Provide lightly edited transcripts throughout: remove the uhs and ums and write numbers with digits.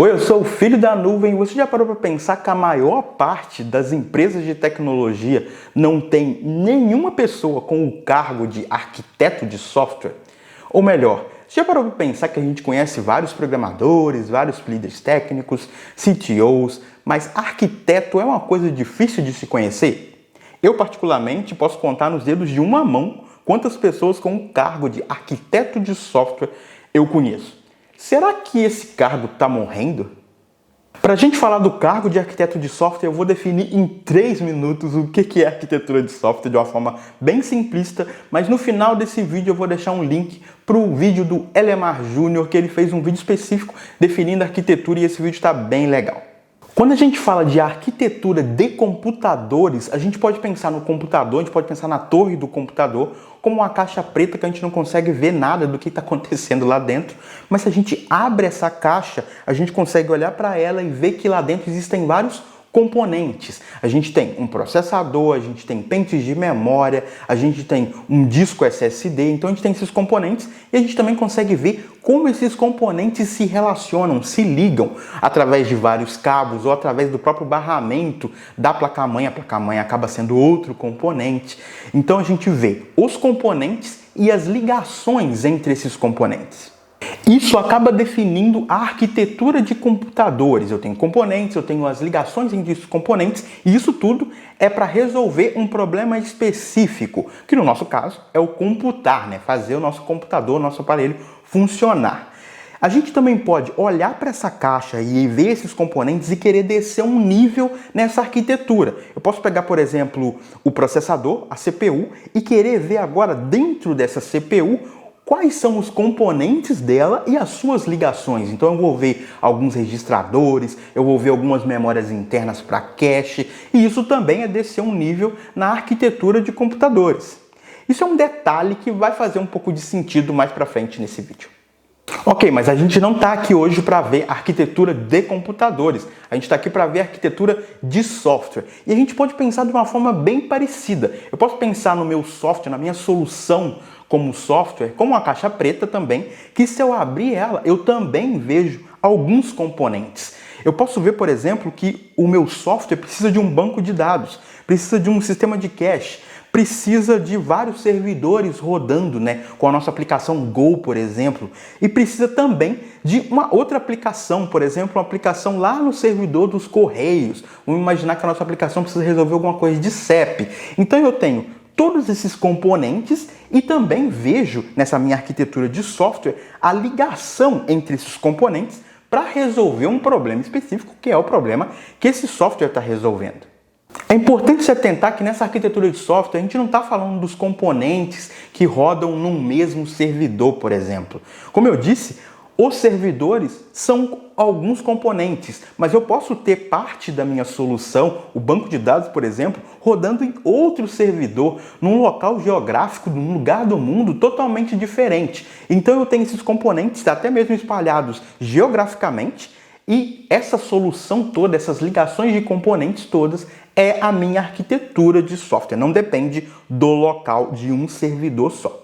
Oi, eu sou o filho da nuvem. Você já parou para pensar que a maior parte das empresas de tecnologia não tem nenhuma pessoa com o cargo de arquiteto de software? Ou melhor, você já parou para pensar que a gente conhece vários programadores, vários líderes técnicos, CTOs, mas arquiteto é uma coisa difícil de se conhecer? Eu, particularmente, posso contar nos dedos de uma mão quantas pessoas com o cargo de arquiteto de software eu conheço. Será que esse cargo está morrendo? Para a gente falar do cargo de arquiteto de software, eu vou definir em 3 minutos o que é arquitetura de software de uma forma bem simplista, mas no final desse vídeo eu vou deixar um link para o vídeo do Elemar Júnior, que ele fez um vídeo específico definindo a arquitetura e esse vídeo está bem legal. Quando a gente fala de arquitetura de computadores, a gente pode pensar no computador, a gente pode pensar na torre do computador como uma caixa preta que a gente não consegue ver nada do que está acontecendo lá dentro, mas se a gente abre essa caixa, a gente consegue olhar para ela e ver que lá dentro existem vários componentes. A gente tem um processador, a gente tem pentes de memória, a gente tem um disco SSD, então a gente tem esses componentes e a gente também consegue ver como esses componentes se relacionam, se ligam através de vários cabos ou através do próprio barramento da placa-mãe. A placa-mãe acaba sendo outro componente. Então a gente vê os componentes e as ligações entre esses componentes. Isso acaba definindo a arquitetura de computadores. Eu tenho componentes, eu tenho as ligações entre esses componentes e isso tudo é para resolver um problema específico, que no nosso caso é o computar, né? Fazer o nosso computador, o nosso aparelho funcionar. A gente também pode olhar para essa caixa e ver esses componentes e querer descer um nível nessa arquitetura. Eu posso pegar, por exemplo, o processador, a CPU, e querer ver agora dentro dessa CPU quais são os componentes dela e as suas ligações. Então eu vou ver alguns registradores, eu vou ver algumas memórias internas para cache, e isso também é descer um nível na arquitetura de computadores. Isso é um detalhe que vai fazer um pouco de sentido mais para frente nesse vídeo. Ok, mas a gente não está aqui hoje para ver arquitetura de computadores. A gente está aqui para ver arquitetura de software. E a gente pode pensar de uma forma bem parecida. Eu posso pensar no meu software, na minha solução como software, como uma caixa preta também, que se eu abrir ela, eu também vejo alguns componentes. Eu posso ver, por exemplo, que o meu software precisa de um banco de dados, precisa de um sistema de cache, precisa de vários servidores rodando, né, com a nossa aplicação Go, por exemplo, e precisa também de uma outra aplicação, por exemplo, uma aplicação lá no servidor dos Correios. Vamos imaginar que a nossa aplicação precisa resolver alguma coisa de CEP. Então eu tenho todos esses componentes e também vejo nessa minha arquitetura de software a ligação entre esses componentes para resolver um problema específico, que é o problema que esse software está resolvendo. É importante se atentar que nessa arquitetura de software a gente não está falando dos componentes que rodam num mesmo servidor, por exemplo. Como eu disse, os servidores são alguns componentes, mas eu posso ter parte da minha solução, o banco de dados, por exemplo, rodando em outro servidor, num local geográfico, num lugar do mundo totalmente diferente. Então eu tenho esses componentes até mesmo espalhados geograficamente e essa solução toda, essas ligações de componentes todas, é a minha arquitetura de software. Não depende do local de um servidor só.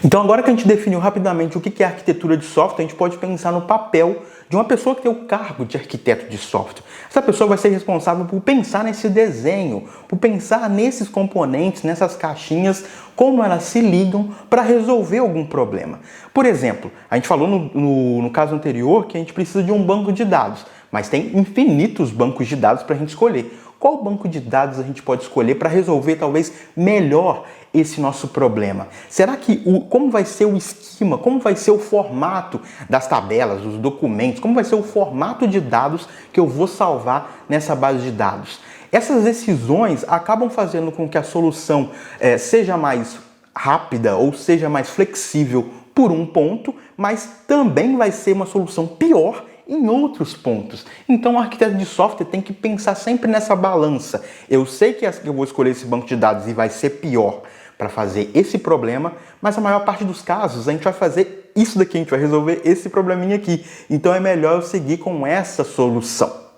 Então agora que a gente definiu rapidamente o que é arquitetura de software, a gente pode pensar no papel de uma pessoa que tem o cargo de arquiteto de software. Essa pessoa vai ser responsável por pensar nesse desenho, por pensar nesses componentes, nessas caixinhas, como elas se ligam para resolver algum problema. Por exemplo, a gente falou no caso anterior que a gente precisa de um banco de dados, mas tem infinitos bancos de dados para a gente escolher. Qual banco de dados a gente pode escolher para resolver talvez melhor esse nosso problema? Será que como vai ser o esquema, como vai ser o formato das tabelas, dos documentos, como vai ser o formato de dados que eu vou salvar nessa base de dados? Essas decisões acabam fazendo com que a solução seja mais rápida ou seja mais flexível por um ponto, mas também vai ser uma solução pior em outros pontos. Então o arquiteto de software tem que pensar sempre nessa balança. Eu sei que eu vou escolher esse banco de dados e vai ser pior para fazer esse problema, mas a maior parte dos casos a gente vai fazer isso daqui, a gente vai resolver esse probleminha aqui. Então é melhor eu seguir com essa solução.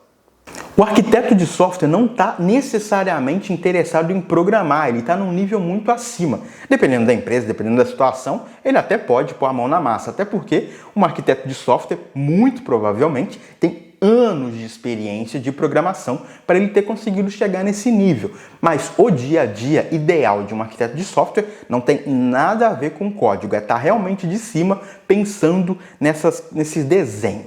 O arquiteto de software não está necessariamente interessado em programar, ele está num nível muito acima. Dependendo da empresa, dependendo da situação, ele até pode pôr a mão na massa, até porque um arquiteto de software, muito provavelmente, tem anos de experiência de programação para ele ter conseguido chegar nesse nível. Mas o dia a dia ideal de um arquiteto de software não tem nada a ver com código, é estar realmente de cima pensando nesses desenhos.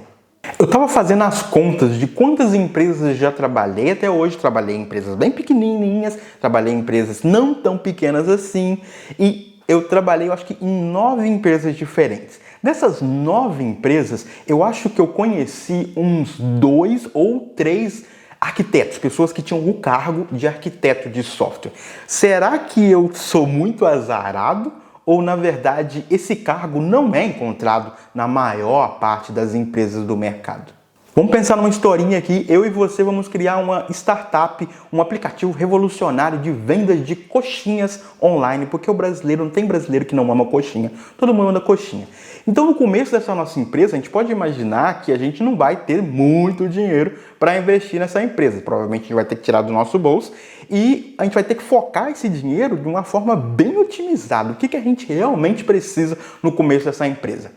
Eu estava fazendo as contas de quantas empresas já trabalhei até hoje. Trabalhei em empresas bem pequenininhas, trabalhei em empresas não tão pequenas assim, e eu trabalhei, eu acho que em 9 empresas diferentes. Dessas 9 empresas, eu acho que eu conheci uns 2 ou 3 arquitetos, pessoas que tinham o cargo de arquiteto de software. Será que eu sou muito azarado? Ou, na verdade, esse cargo não é encontrado na maior parte das empresas do mercado? Vamos pensar numa historinha aqui. Eu e você vamos criar uma startup, um aplicativo revolucionário de vendas de coxinhas online, porque o brasileiro, não tem brasileiro que não ama coxinha, todo mundo ama coxinha. Então, no começo dessa nossa empresa, a gente pode imaginar que a gente não vai ter muito dinheiro para investir nessa empresa. Provavelmente a gente vai ter que tirar do nosso bolso e a gente vai ter que focar esse dinheiro de uma forma bem otimizada. O que a gente realmente precisa no começo dessa empresa?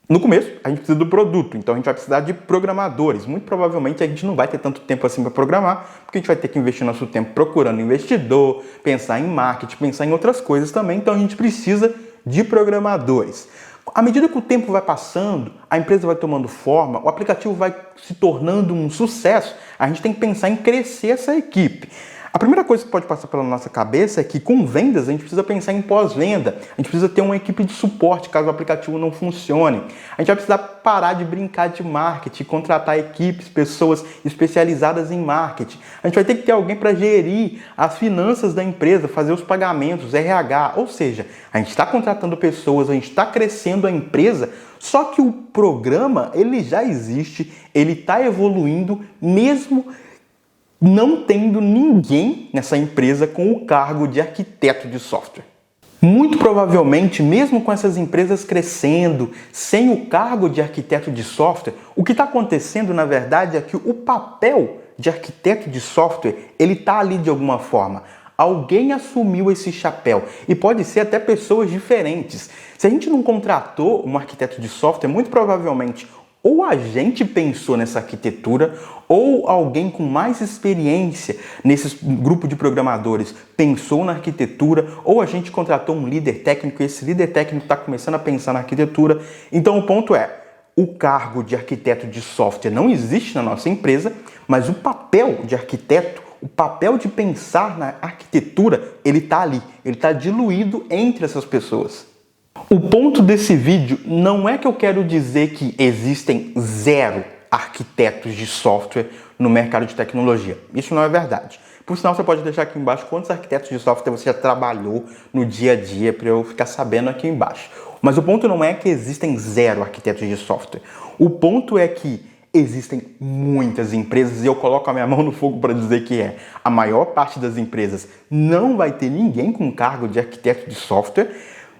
No começo, a gente precisa do produto, então a gente vai precisar de programadores. Muito provavelmente a gente não vai ter tanto tempo assim para programar, porque a gente vai ter que investir nosso tempo procurando investidor, pensar em marketing, pensar em outras coisas também, então a gente precisa de programadores. À medida que o tempo vai passando, a empresa vai tomando forma, o aplicativo vai se tornando um sucesso, a gente tem que pensar em crescer essa equipe. A primeira coisa que pode passar pela nossa cabeça é que com vendas a gente precisa pensar em pós-venda, a gente precisa ter uma equipe de suporte caso o aplicativo não funcione. A gente vai precisar parar de brincar de marketing, contratar equipes, pessoas especializadas em marketing. A gente vai ter que ter alguém para gerir as finanças da empresa, fazer os pagamentos, RH, ou seja, a gente está contratando pessoas, a gente está crescendo a empresa, só que o programa ele já existe, ele está evoluindo mesmo não tendo ninguém nessa empresa com o cargo de arquiteto de software. Muito provavelmente, mesmo com essas empresas crescendo, sem o cargo de arquiteto de software, o que está acontecendo, na verdade, é que o papel de arquiteto de software, ele está ali de alguma forma. Alguém assumiu esse chapéu e pode ser até pessoas diferentes. Se a gente não contratou um arquiteto de software, muito provavelmente ou a gente pensou nessa arquitetura, ou alguém com mais experiência nesse grupo de programadores pensou na arquitetura, ou a gente contratou um líder técnico e esse líder técnico está começando a pensar na arquitetura. Então o ponto é, o cargo de arquiteto de software não existe na nossa empresa, mas o papel de arquiteto, o papel de pensar na arquitetura, ele está ali, ele está diluído entre essas pessoas. O ponto desse vídeo não é que eu quero dizer que existem 0 arquitetos de software no mercado de tecnologia. Isso não é verdade. Por sinal, você pode deixar aqui embaixo quantos arquitetos de software você já trabalhou no dia a dia para eu ficar sabendo aqui embaixo. Mas o ponto não é que existem 0 arquitetos de software. O ponto é que existem muitas empresas e eu coloco a minha mão no fogo para dizer que a maior parte das empresas não vai ter ninguém com cargo de arquiteto de software.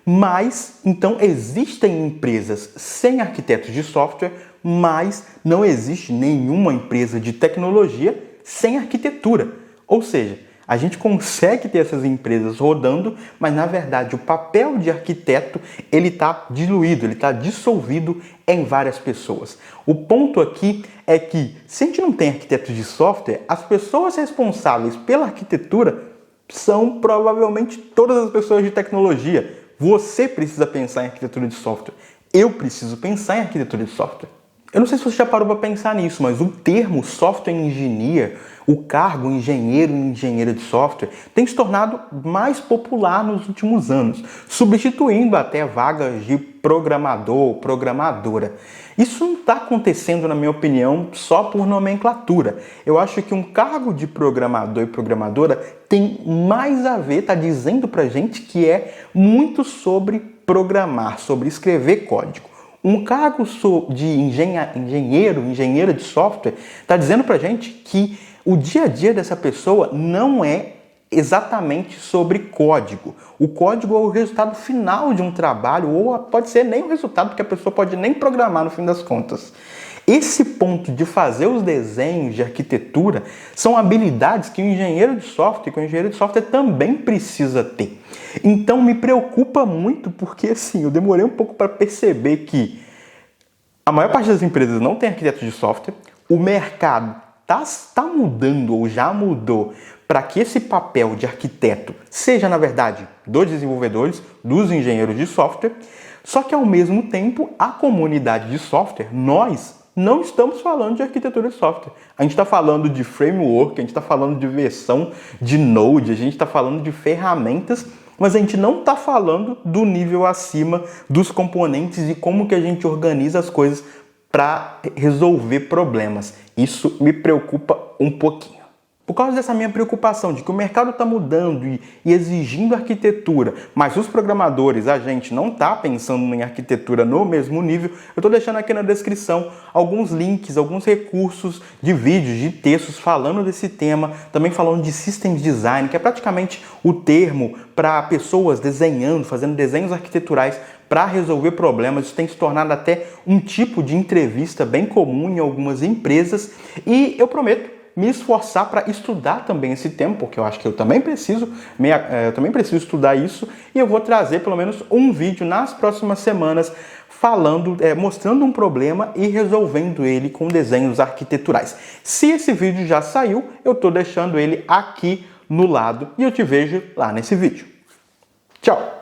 Mas, então, existem empresas sem arquitetos de software, mas não existe nenhuma empresa de tecnologia sem arquitetura. Ou seja, a gente consegue ter essas empresas rodando, mas, na verdade, o papel de arquiteto ele está diluído, ele está dissolvido em várias pessoas. O ponto aqui é que, se a gente não tem arquitetos de software, as pessoas responsáveis pela arquitetura são provavelmente todas as pessoas de tecnologia. Você precisa pensar em arquitetura de software. Eu preciso pensar em arquitetura de software. Eu não sei se você já parou para pensar nisso, mas o termo software engineer, o cargo engenheiro e engenheira de software, tem se tornado mais popular nos últimos anos, substituindo até vagas de programador, programadora. Isso não está acontecendo, na minha opinião, só por nomenclatura. Eu acho que um cargo de programador e programadora tem mais a ver, está dizendo pra gente que é muito sobre programar, sobre escrever código. Um cargo de engenheiro, engenheira de software, está dizendo pra gente que o dia a dia dessa pessoa não é exatamente sobre código. O código é o resultado final de um trabalho, ou pode ser nem o resultado, porque a pessoa pode nem programar no fim das contas. Esse ponto de fazer os desenhos de arquitetura são habilidades que o engenheiro de software, que o engenheiro de software também precisa ter. Então me preocupa muito porque assim, eu demorei um pouco para perceber que a maior parte das empresas não tem arquiteto de software, o mercado está mudando ou já mudou para que esse papel de arquiteto seja, na verdade, dos desenvolvedores, dos engenheiros de software, só que ao mesmo tempo a comunidade de software, nós não estamos falando de arquitetura de software. A gente está falando de framework, a gente está falando de versão de Node, a gente está falando de ferramentas, mas a gente não está falando do nível acima dos componentes e como que a gente organiza as coisas para resolver problemas. Isso me preocupa um pouquinho. Por causa dessa minha preocupação de que o mercado está mudando e exigindo arquitetura, mas os programadores, a gente não está pensando em arquitetura no mesmo nível, eu estou deixando aqui na descrição alguns links, alguns recursos de vídeos, de textos falando desse tema, também falando de Systems Design, que é praticamente o termo para pessoas desenhando, fazendo desenhos arquiteturais para resolver problemas. Isso tem se tornado até um tipo de entrevista bem comum em algumas empresas e eu prometo me esforçar para estudar também esse tema, porque eu acho que eu também preciso estudar isso, e eu vou trazer pelo menos um vídeo nas próximas semanas falando, mostrando um problema e resolvendo ele com desenhos arquiteturais. Se esse vídeo já saiu, eu estou deixando ele aqui no lado e eu te vejo lá nesse vídeo. Tchau!